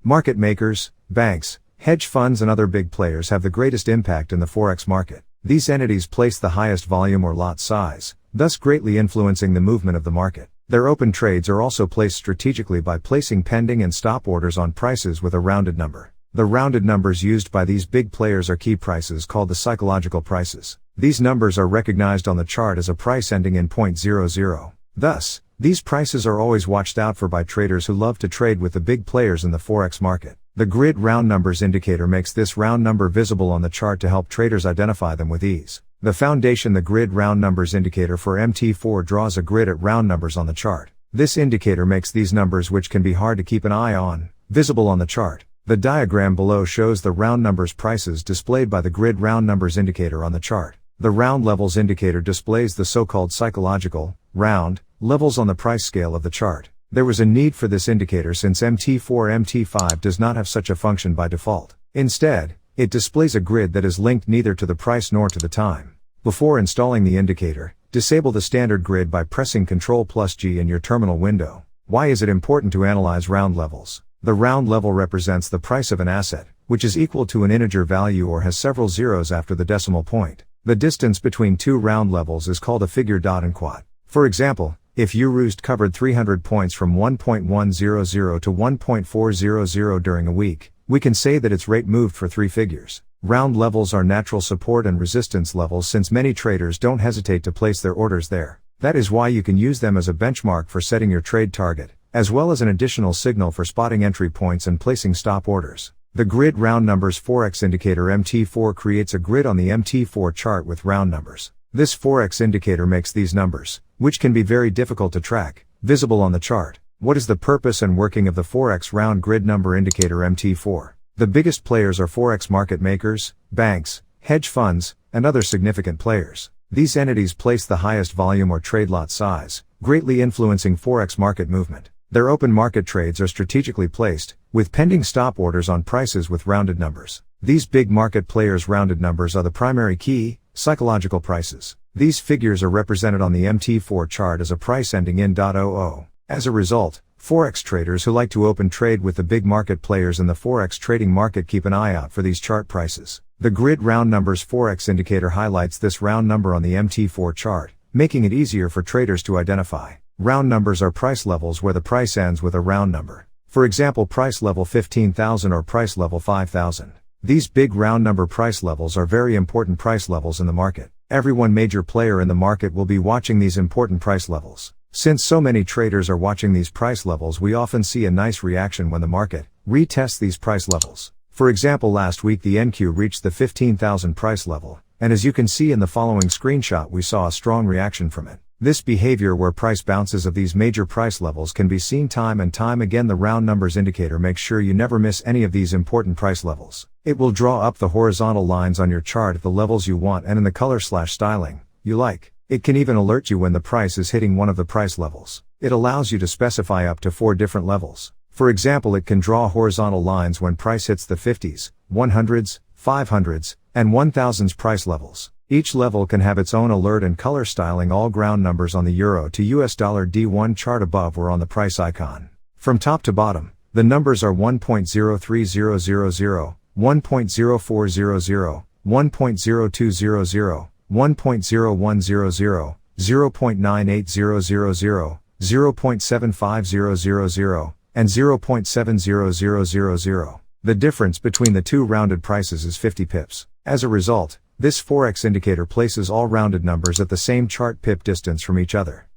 Market makers, banks, hedge funds and other big players have the greatest impact in the forex market. These entities place the highest volume or lot size, thus greatly influencing the movement of the market. Their open trades are also placed strategically by placing pending and stop orders on prices with a rounded number. The rounded numbers used by these big players are key prices called the psychological prices. These numbers are recognized on the chart as a price ending in 0.00. Thus, these prices are always watched out for by traders who love to trade with the big players in the forex market. The grid round numbers indicator makes this round number visible on the chart to help traders identify them with ease. The foundation, the grid round numbers indicator for MT4, draws a grid at round numbers on the chart. This indicator makes these numbers, which can be hard to keep an eye on, visible on the chart. The diagram below shows the round numbers prices displayed by the grid round numbers indicator on the chart. The round levels indicator displays the so-called psychological, round, levels on the price scale of the chart. There was a need for this indicator since MT4-MT5 does not have such a function by default. Instead, it displays a grid that is linked neither to the price nor to the time. Before installing the indicator, disable the standard grid by pressing Ctrl+G in your terminal window. Why is it important to analyze round levels? The round level represents the price of an asset, which is equal to an integer value or has several zeros after the decimal point. The distance between two round levels is called a figure dot and quad. For example, if Eurust covered 300 points from 1.100 to 1.400 during a week, we can say that its rate moved for 3 figures. Round levels are natural support and resistance levels since many traders don't hesitate to place their orders there. That is why you can use them as a benchmark for setting your trade target, as well as an additional signal for spotting entry points and placing stop orders. The grid round numbers forex indicator MT4 creates a grid on the MT4 chart with round numbers. This forex indicator makes these numbers, which can be very difficult to track, visible on the chart. What is the purpose and working of the forex round grid number indicator MT4? The biggest players are forex market makers, banks, hedge funds, and other significant players. These entities place the highest volume or trade lot size, greatly influencing forex market movement. Their open market trades are strategically placed, with pending stop orders on prices with rounded numbers. These big market players' rounded numbers are the primary key, psychological prices. These figures are represented on the MT4 chart as a price ending in .00. As a result, forex traders who like to open trade with the big market players in the forex trading market keep an eye out for these chart prices. The grid round numbers forex indicator highlights this round number on the MT4 chart, making it easier for traders to identify. Round numbers are price levels where the price ends with a round number. For example, price level 15,000 or price level 5,000. These big round number price levels are very important price levels in the market. Every major player in the market will be watching these important price levels. Since so many traders are watching these price levels, we often see a nice reaction when the market retests these price levels. For example, last week the NQ reached the 15,000 price level, and as you can see in the following screenshot, we saw a strong reaction from it. This behavior where price bounces of these major price levels can be seen time and time again. The round numbers indicator makes sure you never miss any of these important price levels. It will draw up the horizontal lines on your chart at the levels you want and in the color/styling you like. It can even alert you when the price is hitting one of the price levels. It allows you to specify up to 4 different levels. For example, it can draw horizontal lines when price hits the 50s, 100s, 500s, and 1000s price levels. Each level can have its own alert and color styling. All ground numbers on the Euro to US dollar D1 chart above or on the price icon. From top to bottom, the numbers are 1.03000, 1.0400, 1.0200, 1.0100, 0.98000, 0.75000, and 0.70000. The difference between the two rounded prices is 50 pips. As a result, this forex indicator places all rounded numbers at the same chart pip distance from each other.